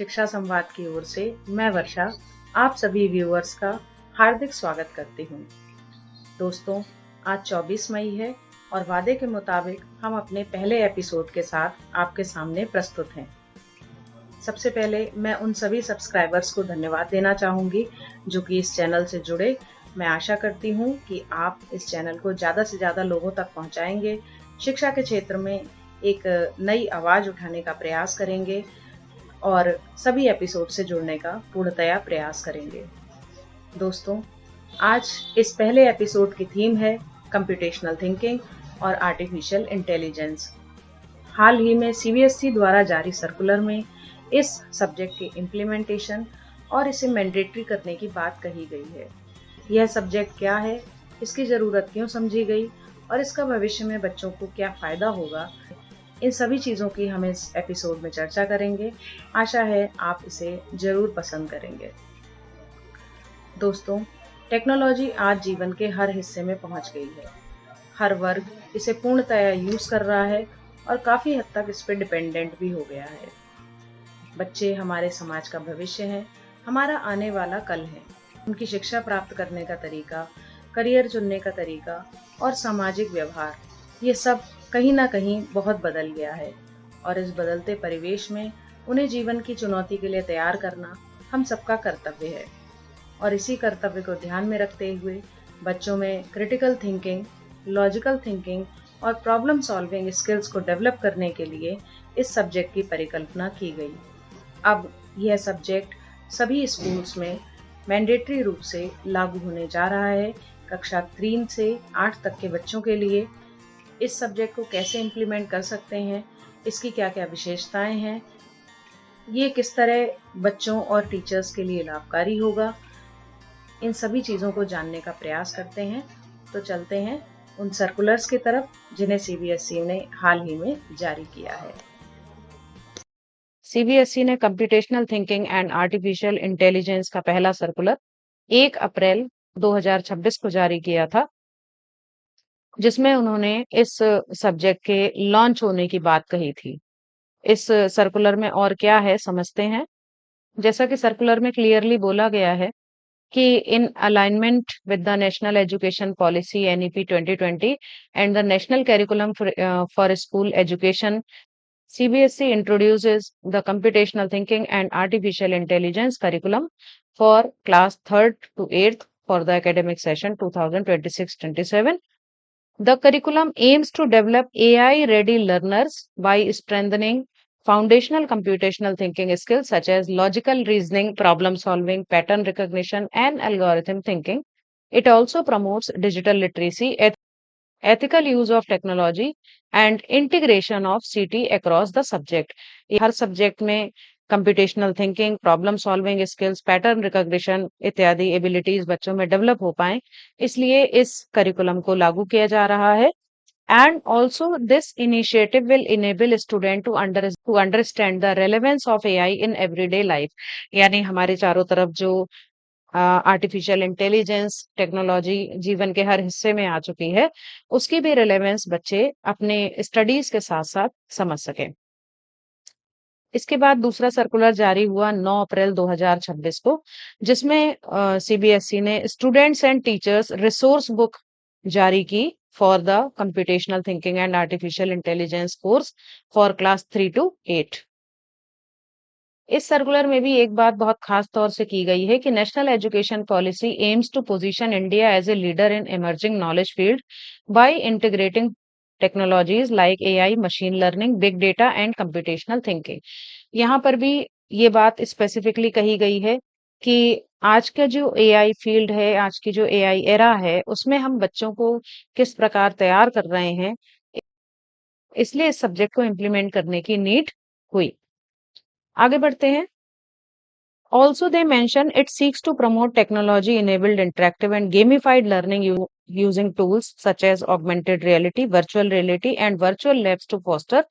शिक्षा संवाद की ओर से मैं वर्षा आप सभी व्यूअर्स का हार्दिक स्वागत करती हूँ। दोस्तों, आज 24 मई है और वादे के मुताबिक हम अपने पहले एपिसोड के साथ आपके सामने प्रस्तुत हैं। सबसे पहले मैं उन सभी सब्सक्राइबर्स को धन्यवाद देना चाहूँगी जो कि इस चैनल से जुड़े। मैं आशा करती हूँ कि आप इस चैनल को ज़्यादा से ज़्यादा लोगों तक पहुँचाएंगे, शिक्षा के क्षेत्र में एक नई आवाज़ उठाने का प्रयास करेंगे और सभी एपिसोड से जुड़ने का पूर्णतया प्रयास करेंगे। दोस्तों, आज इस पहले एपिसोड की थीम है कंप्यूटेशनल थिंकिंग और आर्टिफिशियल इंटेलिजेंस। हाल ही में सीबीएसई द्वारा जारी सर्कुलर में इस सब्जेक्ट की इम्प्लीमेंटेशन और इसे मैंडेटरी करने की बात कही गई है। यह सब्जेक्ट क्या है, इसकी ज़रूरत क्यों समझी गई और इसका भविष्य में बच्चों को क्या फ़ायदा होगा, इन सभी चीज़ों की हम इस एपिसोड में चर्चा करेंगे। आशा है आप इसे ज़रूर पसंद करेंगे। दोस्तों, टेक्नोलॉजी आज जीवन के हर हिस्से में पहुंच गई है। हर वर्ग इसे पूर्णतया यूज़ कर रहा है और काफ़ी हद तक इस पर डिपेंडेंट भी हो गया है। बच्चे हमारे समाज का भविष्य हैं, हमारा आने वाला कल है। उनकी शिक्षा प्राप्त करने का तरीका, करियर चुनने का तरीका और सामाजिक व्यवहार, ये सब कहीं ना कहीं बहुत बदल गया है और इस बदलते परिवेश में उन्हें जीवन की चुनौती के लिए तैयार करना हम सबका कर्तव्य है। और इसी कर्तव्य को ध्यान में रखते हुए बच्चों में क्रिटिकल थिंकिंग, लॉजिकल थिंकिंग और प्रॉब्लम सॉल्विंग स्किल्स को डेवलप करने के लिए इस सब्जेक्ट की परिकल्पना की गई। अब यह सब्जेक्ट सभी स्कूल्स में मैंडेटरी रूप से लागू होने जा रहा है। कक्षा 3 से 8 तक के बच्चों के लिए इस सब्जेक्ट को कैसे इम्प्लीमेंट कर सकते हैं, इसकी क्या क्या विशेषताएं हैं, ये किस तरह बच्चों और टीचर्स के लिए लाभकारी होगा, इन सभी चीज़ों को जानने का प्रयास करते हैं। तो चलते हैं उन सर्कुलर्स की तरफ जिन्हें सीबीएसई ने हाल ही में जारी किया है। सीबीएसई ने computational thinking and artificial intelligence का पहला सर्कुलर 1 अप्रैल 2026 को जारी किया था, जिसमें उन्होंने इस सब्जेक्ट के लॉन्च होने की बात कही थी। इस सर्कुलर में और क्या है समझते हैं। जैसा कि सर्कुलर में क्लियरली बोला गया है कि in alignment with the National Education Policy NEP 2020 and the National Curriculum for School Education, CBSE introduces the Computational Thinking and Artificial Intelligence curriculum for class 3rd to 8th for the academic session 2026-27. The curriculum aims to develop AI-ready learners by strengthening foundational computational thinking skills such as logical reasoning, problem solving, pattern recognition, and algorithm thinking. It also promotes digital literacy, ethical use of technology, and integration of CT across the subject. ये हर subject में computational thinking, problem solving skills, pattern recognition इत्यादि abilities बच्चों में develop हो पाए, इसलिए इस curriculum को लागू किया जा रहा है। And also, this initiative will enable student to understand the relevance of AI in everyday life. यानी हमारे चारों तरफ जो आर्टिफिशियल इंटेलिजेंस टेक्नोलॉजी जीवन के हर हिस्से में आ चुकी है, उसकी भी रिलेवेंस बच्चे अपने स्टडीज के साथ साथ समझ सकें। इसके बाद दूसरा सर्कुलर जारी हुआ 9 अप्रैल 2026 को, जिसमें सीबीएसई ने students and teachers resource book जारी की for the computational thinking and artificial intelligence course for class 3 to 8। इस सर्कुलर में भी एक बात बहुत खास तौर से की गई है कि national education policy aims to position India as a leader in emerging knowledge field by integrating technologies like AI, machine learning, big data and computational thinking. यहाँ पर भी ये बात स्पेसिफिकली कही गई है कि आज का जो एआई फील्ड है, आज की जो एआई एरा है, उसमें हम बच्चों को किस प्रकार तैयार कर रहे हैं, इसलिए इस सब्जेक्ट को इम्प्लीमेंट करने की नीड हुई। आगे बढ़ते हैं। Also, they mention it seeks to promote technology-enabled interactive and gamified learning using tools such as augmented reality, virtual reality, and virtual labs to foster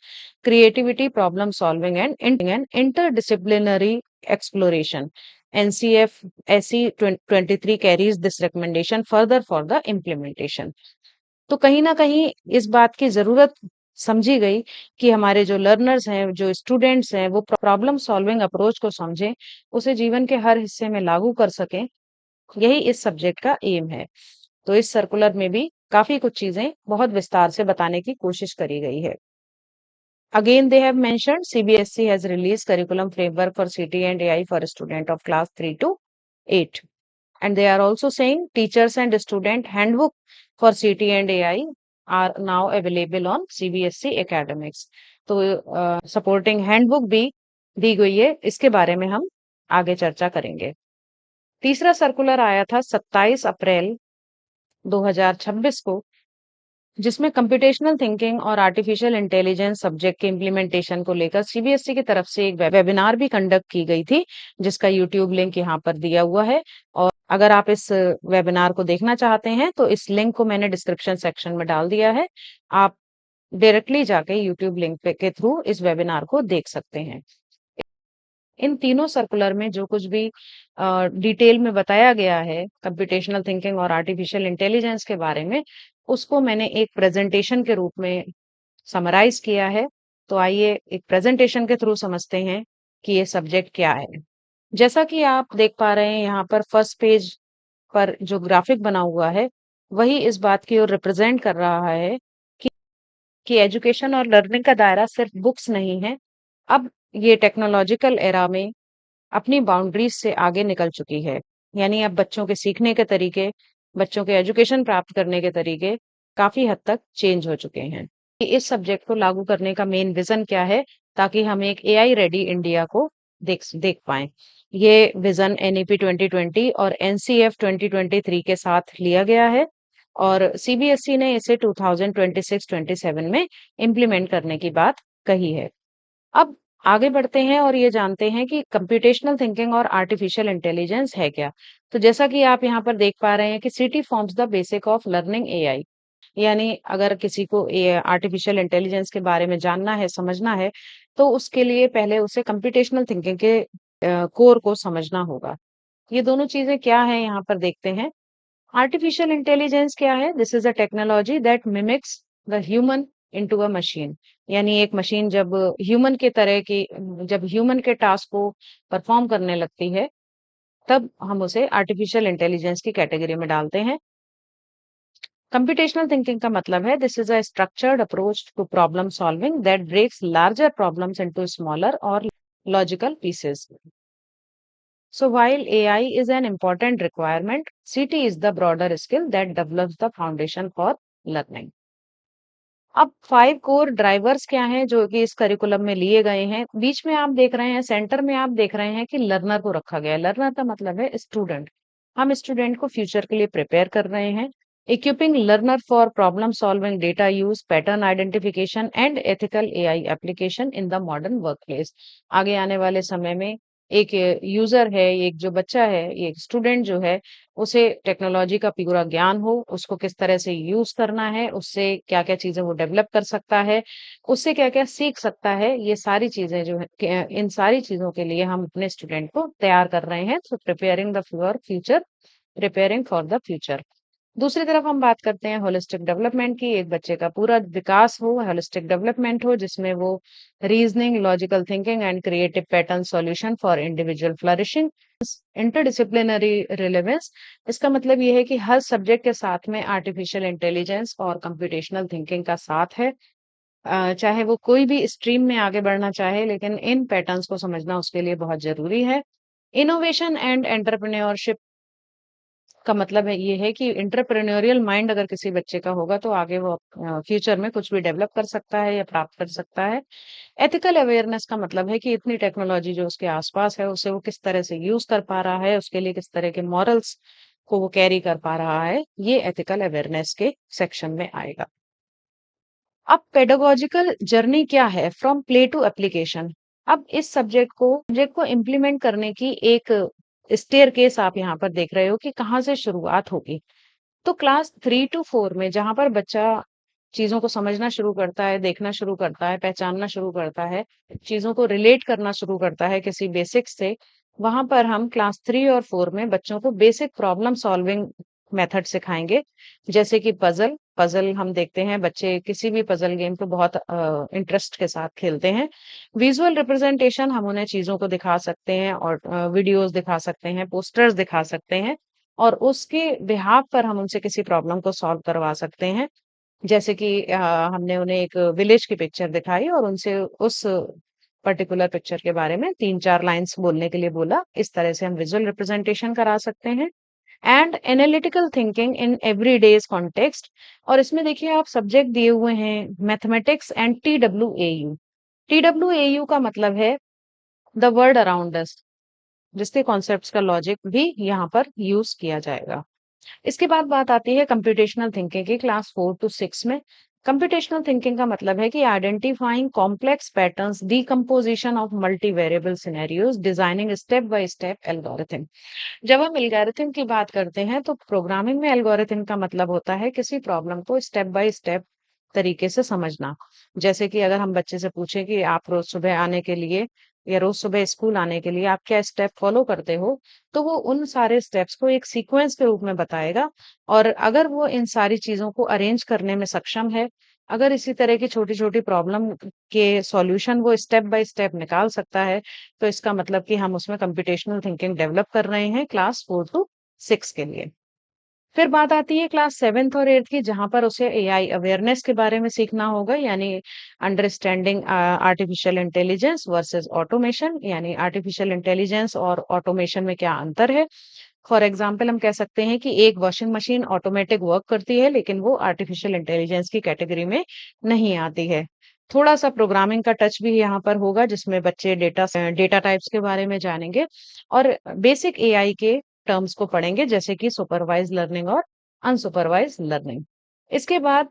creativity, problem solving, and interdisciplinary exploration. NCF SE 23 carries this recommendation further for the implementation. तो कहीं ना कहीं इस बात की जरूरत समझी गई कि हमारे जो लर्नर्स हैं, जो स्टूडेंट्स हैं, वो प्रॉब्लम सॉल्विंग अप्रोच को समझें, उसे जीवन के हर हिस्से में लागू कर सकें, यही इस सब्जेक्ट का एम है। तो इस सर्कुलर में भी काफ़ी कुछ चीज़ें बहुत विस्तार से बताने की कोशिश करी गई है। Again, they have mentioned CBSE has released curriculum framework for CT and AI for student of class 3 to 8. And they are also saying teachers and student handbook for CT and AI are now available on CBSE academics. तो supporting handbook भी दी गई है, इसके बारे में हम आगे चर्चा करेंगे। तीसरा सर्कुलर आया था 27 अप्रैल 2026 को, जिसमें कंप्यूटेशनल थिंकिंग और आर्टिफिशियल इंटेलिजेंस सब्जेक्ट के इम्प्लीमेंटेशन को लेकर सीबीएसई की तरफ से एक वेबिनार भी कंडक्ट की गई थी, जिसका यूट्यूब लिंक यहाँ पर दिया हुआ है। और अगर आप इस वेबिनार को देखना चाहते हैं तो इस लिंक को मैंने डिस्क्रिप्शन सेक्शन में डाल दिया है। आप डायरेक्टली जाके यूट्यूब लिंक के थ्रू इस वेबिनार को देख सकते हैं। इन तीनों सर्कुलर में जो कुछ भी डिटेल में बताया गया है कंप्यूटेशनल थिंकिंग और आर्टिफिशियल इंटेलिजेंस के बारे में, उसको मैंने एक प्रेजेंटेशन के रूप में समराइज किया है। तो आइए एक प्रेजेंटेशन के थ्रू समझते हैं कि ये सब्जेक्ट क्या है। जैसा कि आप देख पा रहे हैं यहाँ पर फर्स्ट पेज पर जो ग्राफिक बना हुआ है, वही इस बात की ओर रिप्रेजेंट कर रहा है कि एजुकेशन और लर्निंग का दायरा सिर्फ बुक्स नहीं है। अब ये टेक्नोलॉजिकल एरा में अपनी बाउंड्रीज से आगे निकल चुकी है। यानी अब बच्चों के सीखने के तरीके, बच्चों के एजुकेशन प्राप्त करने के तरीके काफी हद तक चेंज हो चुके हैं। इस सब्जेक्ट को लागू करने का मेन विजन क्या है, ताकि हम एक एआई रेडी इंडिया को देख देख पाएं। ये विजन एनईपी 2020 और एनसीएफ 2023 के साथ लिया गया है और सीबीएसई ने इसे 2026-27 में इम्प्लीमेंट करने की बात कही है। अब आगे बढ़ते हैं और ये जानते हैं कि कंप्यूटेशनल थिंकिंग और आर्टिफिशियल इंटेलिजेंस है क्या। तो जैसा कि आप यहाँ पर देख पा रहे हैं कि city forms the basic of learning AI. यानी अगर किसी को आर्टिफिशियल इंटेलिजेंस के बारे में जानना है, समझना है, तो उसके लिए पहले उसे कंप्यूटेशनल थिंकिंग के कोर को समझना होगा। ये दोनों चीजें क्या है यहाँ पर देखते हैं। आर्टिफिशियल इंटेलिजेंस क्या है? This is a technology that mimics the human into a machine. यानी एक मशीन जब ह्यूमन के टास्क को परफॉर्म करने लगती है, तब हम उसे आर्टिफिशियल इंटेलिजेंस की कैटेगरी में डालते हैं। कंप्यूटेशनल थिंकिंग का मतलब है this is a structured approach to problem solving that breaks larger problems into smaller और logical pieces. So while AI is an important requirement, CT is the broader skill that develops the foundation for learning. अब 5 core drivers क्या हैं जो कि इस curriculum में लिए गए हैं। बीच में आप देख रहे हैं, सेंटर में आप देख रहे हैं कि लर्नर को रखा गया है। लर्नर का मतलब है स्टूडेंट। हम स्टूडेंट को फ्यूचर के लिए प्रिपेयर कर रहे हैं। Equipping learner for problem solving, data use, pattern identification and ethical AI application in the modern workplace. आगे आने वाले समय में एक यूजर है, एक जो बच्चा है, एक स्टूडेंट जो है, उसे टेक्नोलॉजी का पूरा ज्ञान हो, उसको किस तरह से यूज करना है, उससे क्या-क्या चीजें वो डेवलप कर सकता है, उससे क्या-क्या सीख सकता है, ये सारी चीजें जो है इन सारी चीजों के लिए हम अपने स्टूडेंट को तैयार कर रहे हैं। तो प्रिपेयरिंग फॉर द फ्यूचर। दूसरी तरफ हम बात करते हैं होलिस्टिक डेवलपमेंट की। एक बच्चे का पूरा विकास हो, होलिस्टिक डेवलपमेंट हो, जिसमें वो reasoning, logical thinking and creative pattern solution for individual flourishing. Interdisciplinary relevance, इसका मतलब ये है कि हर सब्जेक्ट के साथ में आर्टिफिशियल इंटेलिजेंस और कंप्यूटेशनल थिंकिंग का साथ है। चाहे वो कोई भी स्ट्रीम में आगे बढ़ना चाहे, लेकिन इन पैटर्न्स को समझना उसके लिए बहुत जरूरी है। इनोवेशन एंड एंटरप्रेन्योरशिप का मतलब है ये है कि एंटरप्रेन्योरियल माइंड अगर किसी बच्चे का होगा तो आगे वो फ्यूचर में कुछ भी डेवलप कर सकता है या प्राप्त कर सकता है। एथिकल अवेयरनेस का मतलब है कि इतनी टेक्नोलॉजी जो उसके आसपास है, उसे वो किस तरह से यूज कर पा रहा है, उसके लिए किस तरह के मॉरल्स को वो कैरी कर पा रहा है, ये एथिकल अवेयरनेस के सेक्शन में आएगा। अब पेडागोजिकल जर्नी क्या है फ्रॉम प्ले टू एप्लीकेशन। अब इस सब्जेक्ट को इम्प्लीमेंट करने की एक स्टेयर केस आप यहाँ पर देख रहे हो कि कहाँ से शुरुआत होगी। तो क्लास 3 टू 4 में जहाँ पर बच्चा चीजों को समझना शुरू करता है, देखना शुरू करता है, पहचानना शुरू करता है, चीजों को रिलेट करना शुरू करता है किसी बेसिक्स से, वहां पर हम क्लास 3 और 4 में बच्चों को बेसिक प्रॉब्लम सॉल्विंग मेथड सिखाएंगे, जैसे कि पजल, पज़ल हम देखते हैं बच्चे किसी भी पज़ल गेम को बहुत इंटरेस्ट के साथ खेलते हैं। विज़ुअल रिप्रेज़ेंटेशन हम उन्हें चीज़ों को दिखा सकते हैं और वीडियोज़ दिखा सकते हैं, पोस्टर्स दिखा सकते हैं और उसके बिहाफ़ पर हम उनसे किसी प्रॉब्लम को सॉल्व करवा सकते हैं। जैसे कि हमने उन्हें एक विलेज की पिक्चर दिखाई और उनसे उस पर्टिकुलर पिक्चर के बारे में 3-4 लाइन्स बोलने के लिए बोला। इस तरह से हम विज़ुअल रिप्रेज़ेंटेशन करा सकते हैं। And analytical thinking in everyday's context और इसमें देखिए आप सब्जेक्ट दिए हुए हैं मैथमेटिक्स एंड TWAU। TWAU का मतलब है द वर्ल्ड अराउंड अस, जिसके कॉन्सेप्ट्स का लॉजिक भी यहाँ पर यूज़ किया जाएगा। इसके बाद बात आती है कंप्यूटेशनल थिंकिंग की क्लास 4 टू 6 में। कंप्यूटेशनल थिंकिंग का मतलब है कि identifying complex patterns, decomposition of multivariable scenarios, designing step by step algorithm. जब हम एल्गोरिथम की बात करते हैं तो प्रोग्रामिंग में एल्गोरिथम का मतलब होता है किसी प्रॉब्लम को स्टेप बाय स्टेप तरीके से समझना। जैसे कि अगर हम बच्चे से पूछें कि आप रोज सुबह आने के लिए या रोज सुबह स्कूल आने के लिए आप क्या स्टेप फॉलो करते हो, तो वो उन सारे स्टेप्स को एक सीक्वेंस के रूप में बताएगा और अगर वो इन सारी चीज़ों को अरेंज करने में सक्षम है, अगर इसी तरह की छोटी-छोटी प्रॉब्लम के सॉल्यूशन वो स्टेप बाय स्टेप निकाल सकता है, तो इसका मतलब कि हम उसमें कंप्यूटेशनल थिंकिंग डेवलप कर रहे हैं क्लास 4 टू 6 के लिए। फिर बात आती है क्लास 7th और 8th की जहाँ पर उसे एआई अवेयरनेस के बारे में सीखना होगा यानी understanding artificial intelligence versus automation यानी आर्टिफिशियल इंटेलिजेंस और ऑटोमेशन में क्या अंतर है। फॉर एग्जांपल हम कह सकते हैं कि एक वॉशिंग मशीन ऑटोमेटिक वर्क करती है लेकिन वो आर्टिफिशियल इंटेलिजेंस की कैटेगरी में नहीं आती है। थोड़ा-सा प्रोग्रामिंग का टच भी यहाँ पर होगा जिसमें बच्चे डेटा टाइप्स के बारे में जानेंगे और बेसिक एआई के टर्म्स को पढ़ेंगे जैसे कि सुपरवाइज्ड लर्निंग और अनसुपरवाइज्ड लर्निंग। इसके बाद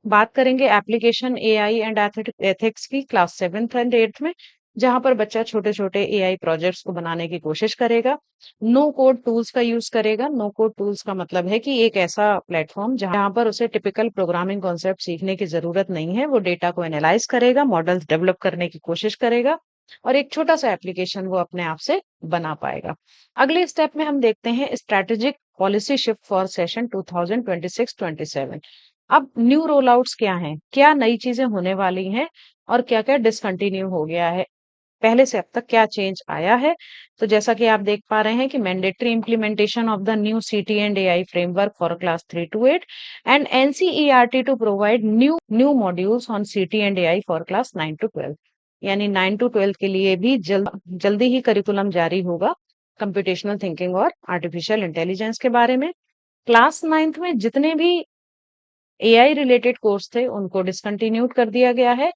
बात करेंगे एप्लीकेशन एआई एंड एथिक्स की क्लास 7th एंड 8th में, जहाँ पर बच्चा छोटे-छोटे एआई प्रोजेक्ट्स को बनाने की कोशिश करेगा। नो कोड टूल्स का यूज़ करेगा। नो कोड टूल्स का मतलब है कि एक ऐसा प्लेटफ़ॉर्म जहाँ पर उसे टिपिकल प्रोग्रामिंग कॉन्सेप्ट सीखने की ज़रूरत नहीं है। वो डेटा को एनालाइज़ करेगा, मॉडल्स डेवलप करने की कोशिश करेगा और एक छोटा-सा एप्लीकेशन वो अपने आप से बना पाएगा। अगले स्टेप में हम देखते हैं strategic policy shift for session 2026-27। अब न्यू रोल आउट्स क्या हैं? क्या नई चीज़ें होने वाली हैं और क्या-क्या डिसकंटिन्यू हो गया है? पहले से अब तक क्या चेंज आया है? तो जैसा कि आप देख पा रहे हैं कि mandatory implementation of the new CT and AI framework for class 3 to 8 and NCERT to provide new modules on CT and AI for class 9 to 12। यानी 9 to 12 के लिए भी जल्दी ही करिकुलम जारी होगा कंप्यूटेशनल थिंकिंग और आर्टिफिशियल इंटेलिजेंस के बारे में। क्लास 9th में जितने भी एआई रिलेटेड कोर्स थे उनको डिसकंटिन्यूड कर दिया गया है।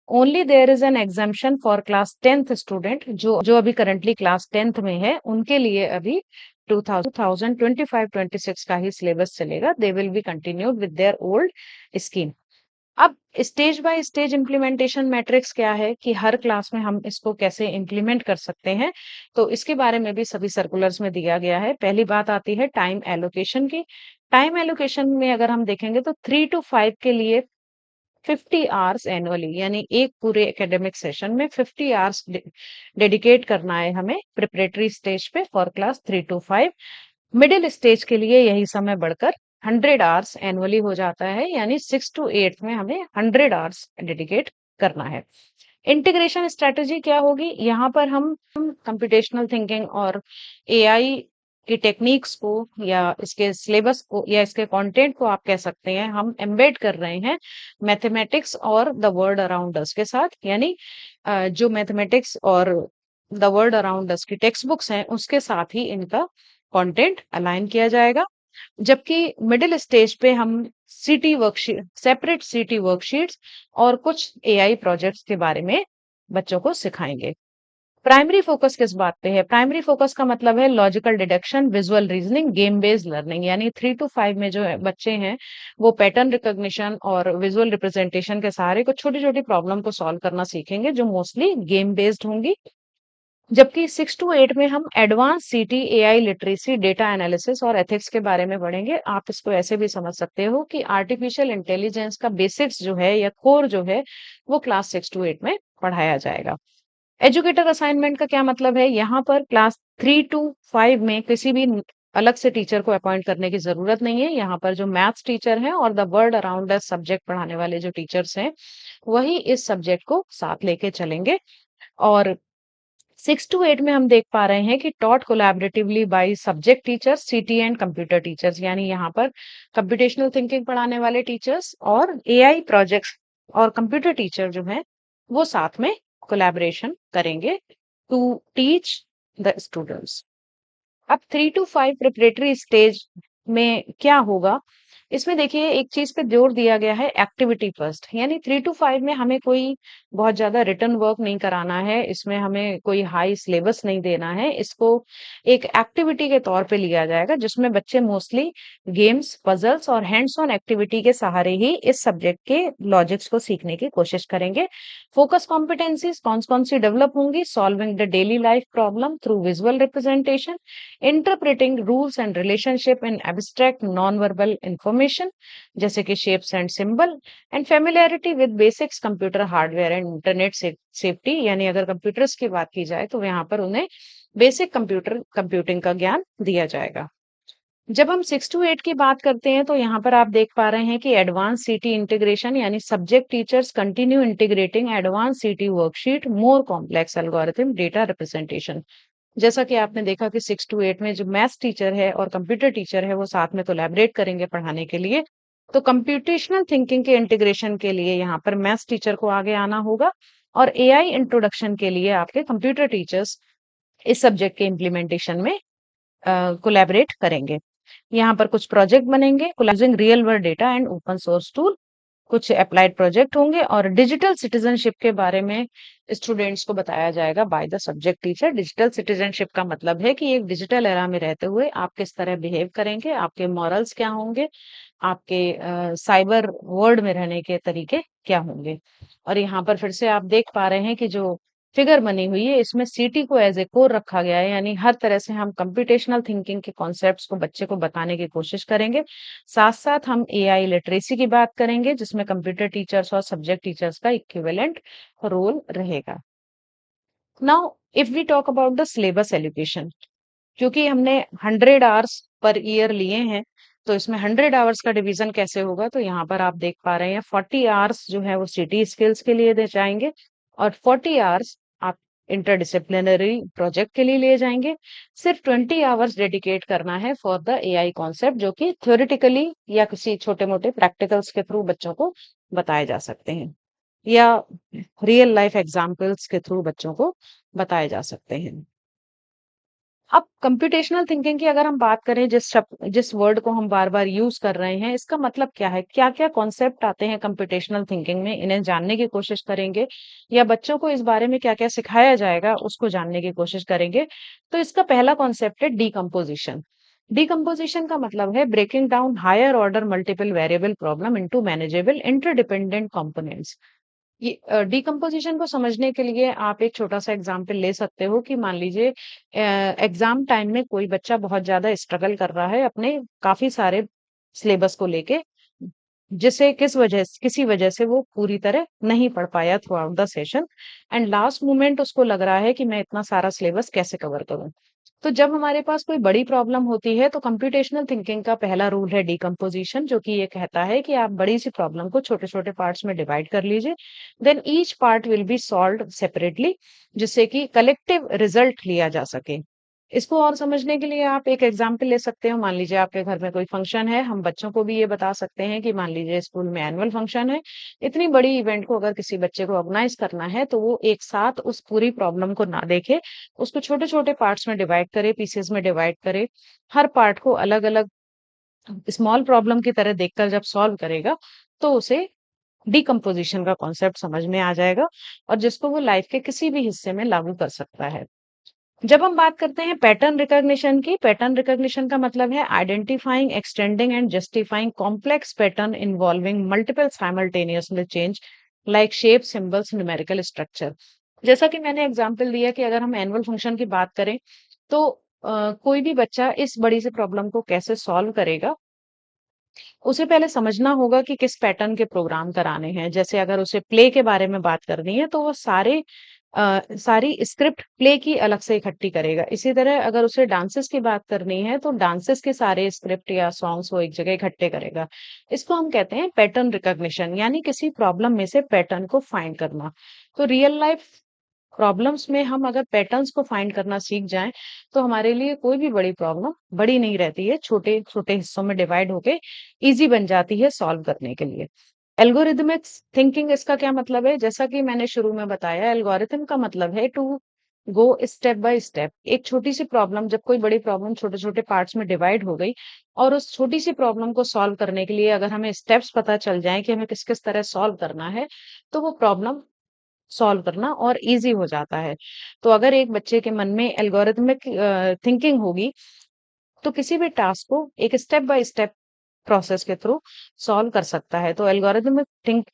Only there is an exemption for class 10th student जो जो अभी करंटली क्लास 10th में है उनके लिए अभी 2025-26 का ही सिलेबस चलेगा। They will be continued with their old scheme. अब stage by stage implementation matrix क्या है कि हर क्लास में हम इसको कैसे इम्प्लीमेंट कर सकते हैं, तो इसके बारे में भी सभी सर्कुलर्स में दिया गया है। पहली बात आती है टाइम एलोकेशन की। टाइम एलोकेशन में अगर हम देखेंगे तो 3 to 5 के लिए 50 आवर्स एनुअली यानी एक पूरे एकेडमिक सेशन में 50 आवर्स डेडिकेट करना है हमें प्रिपरेटरी स्टेज पे for class 3 to 5। Middle stage के लिए यही समय बढ़कर 100 आवर्स एनुअली हो जाता है यानी 6 to 8 में हमें 100 आवर्स डेडिकेट करना है। इंटीग्रेशन स्ट्रेटजी क्या होगी? यहाँ पर हम कंप्यूटेशनल थिंकिंग और एआई की टेक्निक्स को या इसके सिलेबस को या इसके कंटेंट को आप कह सकते हैं हम एम्बेड कर रहे हैं मैथमेटिक्स और द वर्ल्ड अराउंड अस के साथ। यानी जो मैथमेटिक्स और द वर्ल्ड अराउंड अस की टेक्स्ट बुक्स हैं उसके साथ ही इनका कंटेंट अलाइन किया जाएगा। जबकि मिडिल स्टेज पे हम सेपरेट सीटी वर्कशीट्स और कुछ एआई प्रोजेक्ट्स के बारे में बच्चों को सिखाएंगे। प्राइमरी फोकस किस बात पे है? प्राइमरी फोकस का मतलब है logical deduction, visual reasoning, game based learning. यानी 3 to 5 में जो बच्चे हैं वो पैटर्न रिकॉग्निशन और विजुअल रिप्रेजेंटेशन के सहारे कुछ छोटी-छोटी प्रॉब्लम को सॉल्व करना सीखेंगे जो मोस्टली गेम बेस्ड होंगी। जबकि 6 to 8 में हम एडवांस सीटी, एआई लिटरेसी, डेटा एनालिसिस और एथिक्स के बारे में पढ़ेंगे। आप इसको ऐसे भी समझ सकते हो कि आर्टिफिशियल इंटेलिजेंस का बेसिक्स जो है या कोर जो है वो क्लास 6 to 8 में पढ़ाया जाएगा। एजुकेटर असाइनमेंट का क्या मतलब है? यहाँ पर क्लास 3 to 5 में किसी भी अलग से टीचर को अपॉइंट करने की ज़रूरत नहीं है। यहाँ पर जो मैथ्स टीचर हैं और the world around us subject पढ़ाने वाले जो टीचर्स हैं, वही इस सब्जेक्ट को साथ लेके चलेंगे। और 6 टू 8 में हम देख पा रहे हैं कि taught collaboratively by subject teachers, सीटी एंड कंप्यूटर टीचर्स, यानी यहाँ पर कंप्यूटेशनल थिंकिंग पढ़ाने वाले टीचर्स और एआई प्रोजेक्ट्स और कंप्यूटर टीचर जो हैं, वो साथ में कोलैबोरेशन करेंगे टू टीच द स्टूडेंट्स। अब 3 टू 5 प्रिपरेटरी स्टेज में क्या होगा? इसमें देखिए एक चीज़ पे जोर दिया गया है, एक्टिविटी फर्स्ट, यानी 3 टू 5 में हमें कोई बहुत ज़्यादा रिटन वर्क नहीं कराना है, इसमें हमें कोई हाई सिलेबस नहीं देना है। इसको एक एक्टिविटी के तौर पे लिया जाएगा जिसमें बच्चे मोस्टली गेम्स, पजल्स और हैंड्स ऑन एक्टिविटी के सहारे ही इस सब्जेक्ट के लॉजिक्स को सीखने की कोशिश करेंगे। फोकस कॉम्पिटेंसीज कौन-कौन सी डेवलप होंगी? Solving the daily life problem through visual representation, interpreting rules and relationship in abstract non verbal information जैसे कि shapes and symbol, and familiarity with basics computer hardware and internet safety, यानी अगर computers की बात की जाए तो यहाँ पर उन्हें बेसिक कंप्यूटर कंप्यूटिंग का ज्ञान दिया जाएगा। जब हम 6 टू 8 की बात करते हैं तो यहाँ पर आप देख पा रहे हैं कि एडवांस सीटी इंटीग्रेशन, यानी subject teachers continue integrating advance CT worksheet, more complex algorithm, data representation. जैसा कि आपने देखा कि 6 टू 8 में जो मैथ्स टीचर है और कंप्यूटर टीचर है वो साथ में कोलैबोरेट करेंगे पढ़ाने के लिए। तो कंप्यूटेशनल थिंकिंग के इंटीग्रेशन के लिए यहाँ पर मैथ्स टीचर को आगे आना होगा और एआई इंट्रोडक्शन के लिए आपके कंप्यूटर टीचर्स इस सब्जेक्ट के इम्प्लीमेंटेशन में कोलैबोरेट करेंगे। यहाँ पर कुछ प्रोजेक्ट बनेंगे using real world data and open source tool, कुछ अप्लाइड प्रोजेक्ट होंगे और डिजिटल सिटीजनशिप के बारे में स्टूडेंट्स को बताया जाएगा by the subject teacher. Digital citizenship का मतलब है कि एक डिजिटल एरा में रहते हुए आप किस तरह बिहेव करेंगे, आपके मॉरल्स क्या होंगे, आपके साइबर वर्ल्ड में रहने के तरीके क्या होंगे। और यहाँ पर फिर से आप देख पा रहे हैं कि जो फिगर बनी हुई है इसमें सीटी को एज ए कोर रखा गया है, यानी हर तरह से हम कंप्यूटेशनल थिंकिंग के कॉन्सेप्ट्स को बच्चे को बताने की कोशिश करेंगे। साथ-साथ हम एआई लिटरेसी की बात करेंगे जिसमें कंप्यूटर टीचर्स और सब्जेक्ट टीचर्स का इक्विवेलेंट रोल रहेगा। Now if we talk about the syllabus allocation, क्योंकि हमने 100 आवर्स पर ईयर लिए हैं, तो इसमें 100 आवर्स का डिवीजन कैसे होगा? तो यहाँ पर आप देख पा रहे हैं 40 आवर्स जो है वो सिटी स्किल्स के लिए दे जाएंगे और 40 आवर्स आप इंटरडिसिप्लिनरी प्रोजेक्ट के लिए ले जाएंगे। सिर्फ 20 आवर्स डेडिकेट करना है फॉर द एआई कॉन्सेप्ट जो कि थ्योरेटिकली या किसी छोटे-मोटे प्रैक्टिकल्स के थ्रू बच्चों को बताए जा सकते हैं या रियल लाइफ एग्जांपल्स के थ्रू बच्चों को बताए जा सकते हैं। अब कंप्यूटेशनल थिंकिंग की अगर हम बात करें जिस वर्ड को हम बार-बार यूज़ कर रहे हैं, इसका मतलब क्या है? क्या-क्या कॉन्सेप्ट आते हैं कंप्यूटेशनल थिंकिंग में, इन्हें जानने की कोशिश करेंगे या बच्चों को इस बारे में क्या-क्या सिखाया जाएगा, उसको जानने की कोशिश करेंगे। तो इसका पहला कॉन्सेप्ट है डिकम्पोज़िशन। डिकम्पोज़िशन का मतलब है breaking down higher order multiple variable problem into manageable interdependent components. ये डिकम्पोज़िशन को समझने के लिए आप एक छोटा-सा एग्ज़ाम्पल ले सकते हो कि मान लीजिए एग्ज़ाम टाइम में कोई बच्चा बहुत ज़्यादा स्ट्रगल कर रहा है अपने काफ़ी सारे सिलेबस को लेके, जिसे किसी वजह से वो पूरी तरह नहीं पढ़ पाया through out the session and last moment उसको लग रहा है कि मैं इतना सारा सिलेबस कैसे कवर करूँ? तो जब हमारे पास कोई बड़ी प्रॉब्लम होती है तो कंप्यूटेशनल थिंकिंग का पहला रूल है डिकम्पोजिशन, जो कि ये कहता है कि आप बड़ी सी प्रॉब्लम को छोटे-छोटे पार्ट्स में डिवाइड कर लीजिए। Then each part will be solved separately जिससे कि कलेक्टिव रिजल्ट लिया जा सके। इसको और समझने के लिए आप एक एग्जांपल ले सकते हो। मान लीजिए आपके घर में कोई फंक्शन है, हम बच्चों को भी ये बता सकते हैं कि मान लीजिए स्कूल में एनुअल फंक्शन है। इतनी बड़ी इवेंट को अगर किसी बच्चे को ऑर्गेनाइज करना है तो वो एक साथ उस पूरी प्रॉब्लम को ना देखे, उसको छोटे-छोटे पार्ट्स में डिवाइड करे, पीसेस में डिवाइड करे। हर पार्ट को अलग-अलग स्मॉल प्रॉब्लम की तरह देखकर जब सॉल्व करेगा, तो उसे डिकम्पोज़िशन का कॉन्सेप्ट समझ में आ जाएगा और जिसको वो लाइफ के किसी भी हिस्से में लागू कर सकता है। जब हम बात करते हैं पैटर्न रिकॉग्निशन की, पैटर्न रिकॉग्निशन का मतलब है identifying, extending and justifying complex pattern involving multiple simultaneously change like shape, symbols, numerical structure. जैसा कि मैंने एग्जांपल दिया कि अगर हम एनुअल फंक्शन की बात करें, तो कोई भी बच्चा इस बड़ी सी प्रॉब्लम को कैसे सॉल्व करेगा, उसे पहले समझना होगा कि किस पैटर्न के प्रोग्राम कराने हैं। जैसे अगर उसे प्ले के बारे में बात करनी है, तो वो सारे सारी स्क्रिप्ट प्ले की अलग से इकट्ठी करेगा। इसी तरह अगर उसे डांसेस की बात करनी है, तो डांसेस के सारे स्क्रिप्ट या सॉन्ग्स वो एक जगह इकट्ठे करेगा। इसको हम कहते हैं पैटर्न रिकॉग्निशन, यानी किसी प्रॉब्लम में से पैटर्न को फाइंड करना। तो रियल लाइफ प्रॉब्लम्स में हम अगर पैटर्न्स को फाइंड करना सीख जाएँ, तो हमारे लिए कोई भी बड़ी प्रॉब्लम बड़ी नहीं रहती है, छोटे-छोटे हिस्सों में डिवाइड होके ईज़ी बन जाती है सॉल्व करने के लिए। एल्गोरिदमिक थिंकिंग इसका क्या मतलब है? जैसा कि मैंने शुरू में बताया, एल्गोरिथम का मतलब है to go step by step. एक छोटी-सी प्रॉब्लम, जब कोई बड़ी प्रॉब्लम छोटे-छोटे पार्ट्स में डिवाइड हो गई और उस छोटी-सी प्रॉब्लम को सॉल्व करने के लिए अगर हमें स्टेप्स पता चल जाएँ कि हमें किस-किस तरह सॉल्व करना है, तो वो प्रॉब्लम सॉल्व करना और ईज़ी हो जाता है। तो अगर एक बच्चे के मन में एल्गोरिथमिक थिंकिंग होगी, तो किसी भी टास्क को एक स्टेप बाय स्टेप प्रोसेस के थ्रू सॉल्व कर सकता है। तो एल्गोरिथमिक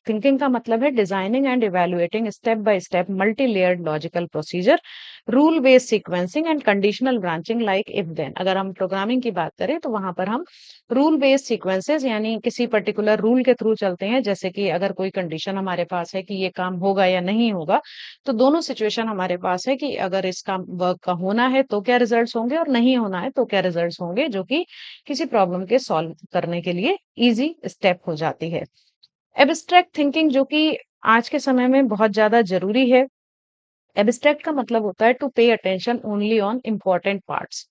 थिंकिंग का मतलब है designing and evaluating step by step multi layered logical procedure, rule based sequencing and conditional branching like if then. अगर हम प्रोग्रामिंग की बात करें तो वहां पर हम रूल बेस्ड सीक्वेंसेस यानी किसी पर्टिकुलर रूल के थ्रू चलते हैं। जैसे कि अगर कोई कंडीशन हमारे पास है कि ये काम होगा या नहीं होगा, तो दोनों सिचुएशन हमारे पास है कि अगर इस काम वर्क का होना है तो क्या रिजल्ट्स होंगे और नहीं होना है तो क्या रिजल्ट्स होंगे, जो कि किसी प्रॉब्लम के सॉल्व करने के लिए ईज़ी स्टेप हो जाती है। एब्स्ट्रैक्ट थिंकिंग, जो कि आज के समय में बहुत ज़्यादा ज़रूरी है। एब्स्ट्रैक्ट का मतलब होता है to pay attention only on important parts.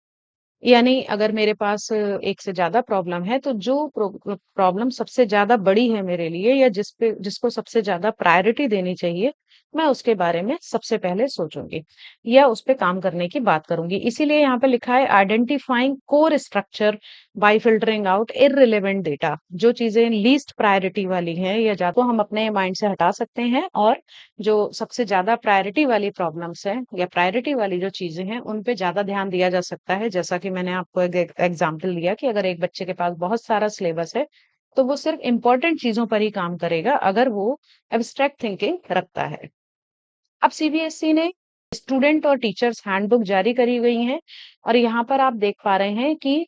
यानी अगर मेरे पास एक से ज़्यादा प्रॉब्लम है, तो जो प्रॉब्लम सबसे ज़्यादा बड़ी है मेरे लिए या जिसको सबसे ज़्यादा प्रायोरिटी देनी चाहिए, मैं उसके बारे में सबसे पहले सोचूँगी या उस पे काम करने की बात करूँगी। इसीलिए यहाँ पे लिखा है identifying core structure bye filtering out irrelevant data. जो चीज़ें लीस्ट प्रायोरिटी वाली हैं या जा तो हम अपने माइंड से हटा सकते हैं, और जो सबसे ज़्यादा प्रायोरिटी वाली प्रॉब्लम्स हैं या प्रायोरिटी वाली जो चीज़ें हैं, उन पे ज़्यादा ध्यान दिया जा सकता है। जैसा कि मैंने आपको एक एग्ज़ाम्पल दिया कि अगर एक बच्चे के पास बहुत सारा सिलेबस है, तो वो सिर्फ़ इम्पोर्टेंट चीज़ों पर ही काम करेगा, अगर वो एब्स्ट्रैक्ट थिंकिंग रखता है। अब सीबीएसई ने स्टूडेंट और टीचर्स हैंडबुक जारी करी गई हैं, और यहाँ पर आप देख पा रहे हैं कि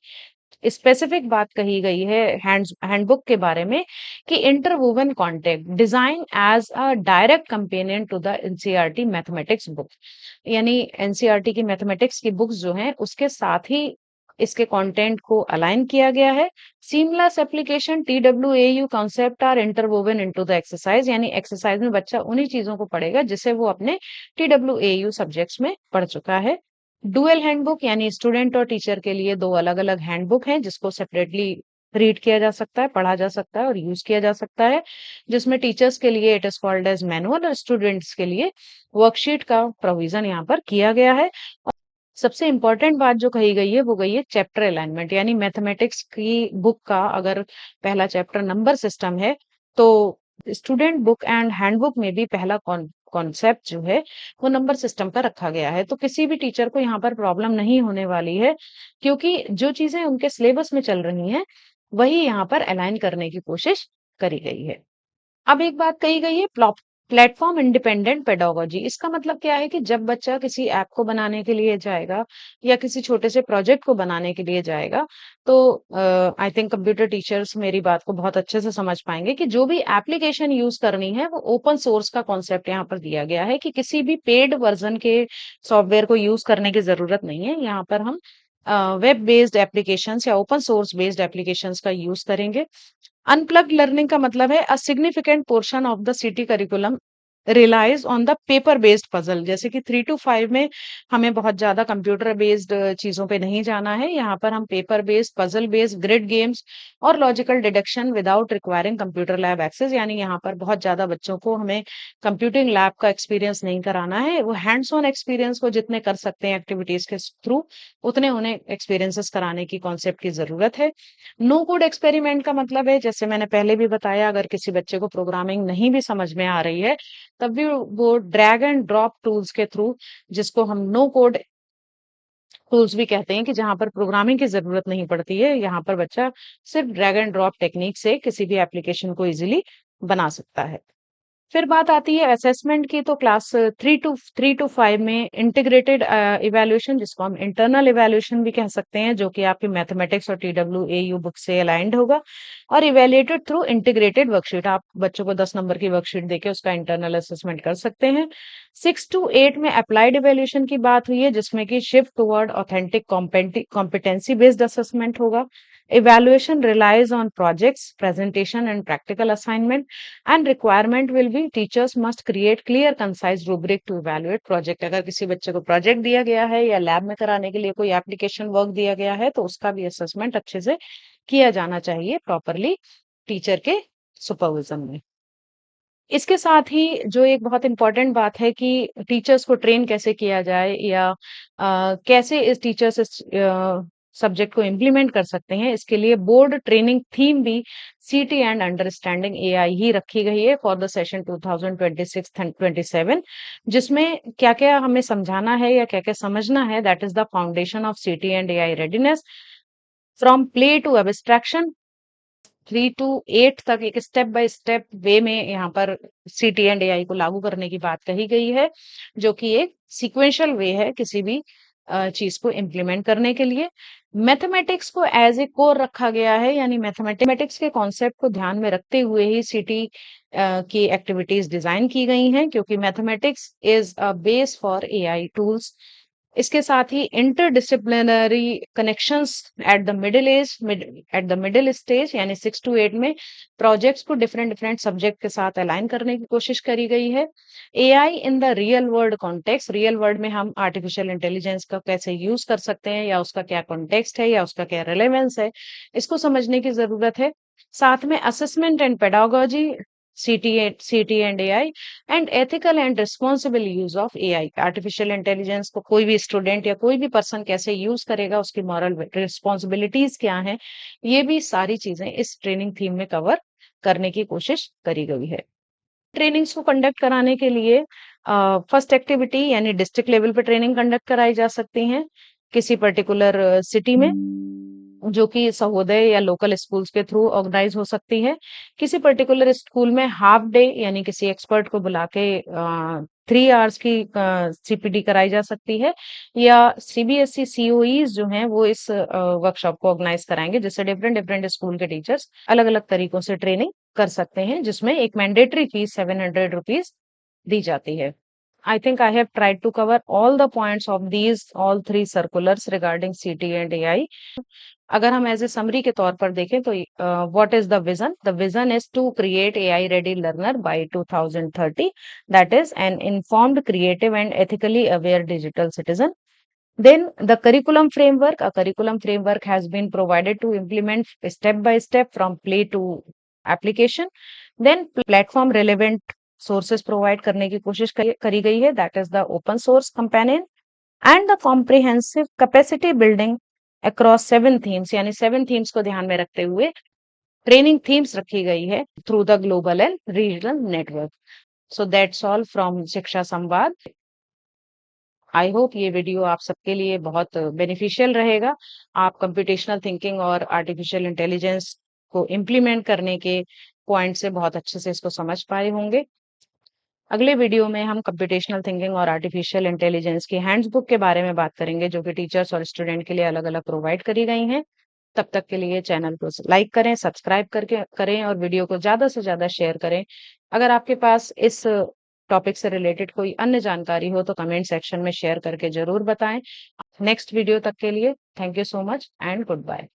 स्पेसिफिक बात कही गई है हैंडबुक के बारे में कि interwoven content design as a direct companion to the NCERT mathematics book. यानी एनसीईआरटी की मैथमेटिक्स की बुक्स जो हैं उसके साथ ही इसके कंटेंट को अलाइन किया गया है। Seamless application T W A U concept are interwoven into the exercise, यानी एक्सरसाइज में बच्चा उन्हीं चीजों को पढ़ेगा जिसे वो अपने टीडब्ल्यूएयू सब्जेक्ट्स में पढ़ चुका है। डुअल हैंडबुक, यानी स्टूडेंट और टीचर के लिए दो अलग-अलग हैंडबुक हैं जिसको सेपरेटली रीड किया जा सकता है, पढ़ा जा सकता है और यूज किया जा सकता है। जिसमें टीचर्स के लिए it is called as manual और स्टूडेंट्स के लिए वर्कशीट का प्रोविजन यहाँ पर किया गया है। सबसे इम्पोर्टेंट बात जो कही गई है वो गई है चैप्टर अलाइनमेंट, यानी मैथमेटिक्स की बुक का अगर पहला चैप्टर नंबर सिस्टम है, तो स्टूडेंट बुक एंड हैंडबुक में भी पहला कॉन्सेप्ट जो है वो नंबर सिस्टम का रखा गया है। तो किसी भी टीचर को यहाँ पर प्रॉब्लम नहीं होने वाली है, क्योंकि जो चीजें उनके सिलेबस में चल रही हैं वही यहाँ पर अलाइन करने की कोशिश करी गई है। अब एक बात कही गई है प्लेटफॉर्म इंडिपेंडेंट पेडागोजी। इसका मतलब क्या है कि जब बच्चा किसी ऐप को बनाने के लिए जाएगा या किसी छोटे से प्रोजेक्ट को बनाने के लिए जाएगा, तो आई थिंक कंप्यूटर टीचर्स मेरी बात को बहुत अच्छे से समझ पाएंगे कि जो भी एप्लीकेशन यूज करनी है वो ओपन सोर्स का कॉन्सेप्ट यहाँ पर दिया गया है कि किसी भी पेड वर्जन के सॉफ्टवेयर को यूज करने की जरूरत नहीं है। यहाँ पर हम web based applications or open source based applications का यूज करेंगे। अनप्लग्ड लर्निंग का मतलब है a significant portion of the city curriculum relies on the paper based puzzle. जैसे कि 3 to 5 में हमें बहुत ज्यादा कंप्यूटर बेस्ड चीजों पे नहीं जाना है। यहाँ पर हम paper based, puzzle based, grid games और logical deduction without requiring computer lab access, यानी यहाँ पर बहुत ज्यादा बच्चों को हमें कंप्यूटिंग लैब का एक्सपीरियंस नहीं कराना है। वो हैंड्स ऑन एक्सपीरियंस को जितने कर सकते हैं एक्टिविटीज के थ्रू, उतने उन्हें एक्सपीरियंसेस कराने की कॉन्सेप्ट की जरूरत है। नो कोड एक्सपेरिमेंट का मतलब है, जैसे मैंने पहले भी बताया, अगर किसी बच्चे को प्रोग्रामिंग नहीं भी समझ में आ रही है, तब भी वो ड्रैग एंड ड्रॉप टूल्स के थ्रू, जिसको हम नो कोड टूल्स भी कहते हैं, कि जहां पर प्रोग्रामिंग की जरूरत नहीं पड़ती है, यहाँ पर बच्चा सिर्फ ड्रैग एंड ड्रॉप टेक्निक से किसी भी एप्लीकेशन को इजीली बना सकता है। फिर बात आती है असेसमेंट की, तो क्लास 3 to 5 में इंटीग्रेटेड इवैल्यूएशन, जिसको हम इंटरनल इवैल्यूएशन भी कह सकते हैं, जो कि आपकी मैथमेटिक्स और TWAU बुक से अलाइंड होगा और इवैल्यूएटेड थ्रू इंटीग्रेटेड वर्कशीट। आप बच्चों को 10 नंबर की वर्कशीट देके उसका इंटरनल असेसमेंट कर सकते हैं। 6 to 8 में अप्लाइड इवैल्यूएशन की बात हुई है, जिसमें कि shift toward authentic competency based assessment होगा। Evaluation relies on projects, presentation, and practical assignment, and requirement will be teachers must create clear, concise rubric to evaluate project। अगर किसी बच्चे को प्रोजेक्ट दिया गया है या लैब में कराने के लिए कोई एप्लीकेशन वर्क दिया गया है, तो उसका भी असेसमेंट अच्छे से किया जाना चाहिए प्रॉपरली टीचर के सुपरविजन में। इसके साथ ही जो एक बहुत इम्पोर्टेंट बात है कि टीचर्स को ट्रेन कैसे किया जाए या कैसे इस टीचर्स इस सब्जेक्ट को इम्प्लीमेंट कर सकते हैं, इसके लिए बोर्ड ट्रेनिंग थीम भी सीटी एंड अंडरस्टैंडिंग एआई ही रखी गई है फॉर द सेशन 2026-27, जिसमें क्या-क्या हमें समझाना है या क्या-क्या समझना है, that is the foundation of CT and AI readiness from play to abstraction. 3 to 8 तक एक स्टेप बाय स्टेप वे में यहाँ पर सीटी एंड एआई को लागू करने की बात कही गई है, जो कि एक सीक्वेंशियल वे है किसी भी चीज को इम्प्लीमेंट करने के लिए। मैथमेटिक्स को एज ए कोर रखा गया है, यानी मैथमेटिक्स के कॉन्सेप्ट को ध्यान में रखते हुए ही सीटी की एक्टिविटीज डिजाइन की गई हैं, क्योंकि mathematics is a base for AI tools. इसके साथ ही interdisciplinary connections at the middle stage, यानी 6 to 8 में प्रोजेक्ट्स को डिफरेंट डिफरेंट सब्जेक्ट के साथ अलाइन करने की कोशिश करी गई है। AI in the real world context, real world में हम आर्टिफिशियल इंटेलिजेंस का कैसे यूज कर सकते हैं या उसका क्या कॉन्टेक्स्ट है या उसका क्या रिलेवेंस है, इसको समझने की जरूरत है। साथ में असेसमेंट एंड पेडागोजी, सीटी and AI, and ethical and responsible use of AI. Artificial intelligence को कोई भी स्टूडेंट या कोई भी पर्सन कैसे यूज करेगा, उसकी मॉरल रिस्पॉन्सिबिलिटीज क्या हैं, ये भी सारी चीजें इस ट्रेनिंग थीम में कवर करने की कोशिश करी गई है। ट्रेनिंग्स को कंडक्ट कराने के लिए फर्स्ट एक्टिविटी यानी डिस्ट्रिक्ट लेवल पे ट्रेनिंग कंडक्ट कराई जा सकती है किसी पर्टिकुलर सिटी में, जो कि सहोदय या लोकल स्कूल्स के थ्रू ऑर्गेनाइज हो सकती है। किसी पर्टिकुलर स्कूल में हाफ डे यानी किसी एक्सपर्ट को बुला के 3 आवर्स की सीपीडी कराई जा सकती है, या सीबीएसई सीओईज जो हैं वो इस वर्कशॉप को ऑर्गेनाइज कराएंगे, जिससे डिफरेंट डिफरेंट स्कूल के टीचर्स अलग अलग तरीकों से ट्रेनिंग कर सकते हैं, जिसमें एक मैंडेटरी फीस 700 रुपीज दी जाती है। I think I have tried to cover all the points of these all three circulars regarding CT and AI. अगर हम एज ए समरी के तौर पर देखें तो what is the vision? The vision is to create AI ready learner by 2030, that is an informed, creative and ethically aware digital citizen. Then the curriculum framework, a curriculum framework has been provided to implement step by step from play to application. Then platform relevant sources provide करने की कोशिश करी गई है, that is the open source companion and the comprehensive capacity building across 7 themes, यानी 7 themes को ध्यान में रखते हुए ट्रेनिंग थीम्स रखी गई है through the global and regional network. So that's all from शिक्षा संवाद। आई होप ये वीडियो आप सबके लिए बहुत बेनिफिशियल रहेगा। आप कंप्यूटेशनल थिंकिंग और आर्टिफिशियल इंटेलिजेंस को इम्प्लीमेंट करने के पॉइंट से बहुत अच्छे से इसको समझ पाए होंगे। अगले वीडियो में हम कंप्यूटेशनल थिंकिंग और आर्टिफिशियल इंटेलिजेंस की हैंड्सबुक के बारे में बात करेंगे, जो कि टीचर्स और स्टूडेंट के लिए अलग-अलग प्रोवाइड करी गई हैं। तब तक के लिए चैनल को लाइक करें, सब्सक्राइब करके करें और वीडियो को ज़्यादा से ज़्यादा शेयर करें। अगर आपके पास इस टॉपिक से रिलेटेड कोई अन्य जानकारी हो तो कमेंट सेक्शन में शेयर करके ज़रूर बताएं। नेक्स्ट वीडियो तक के लिए thank you so much and good bye.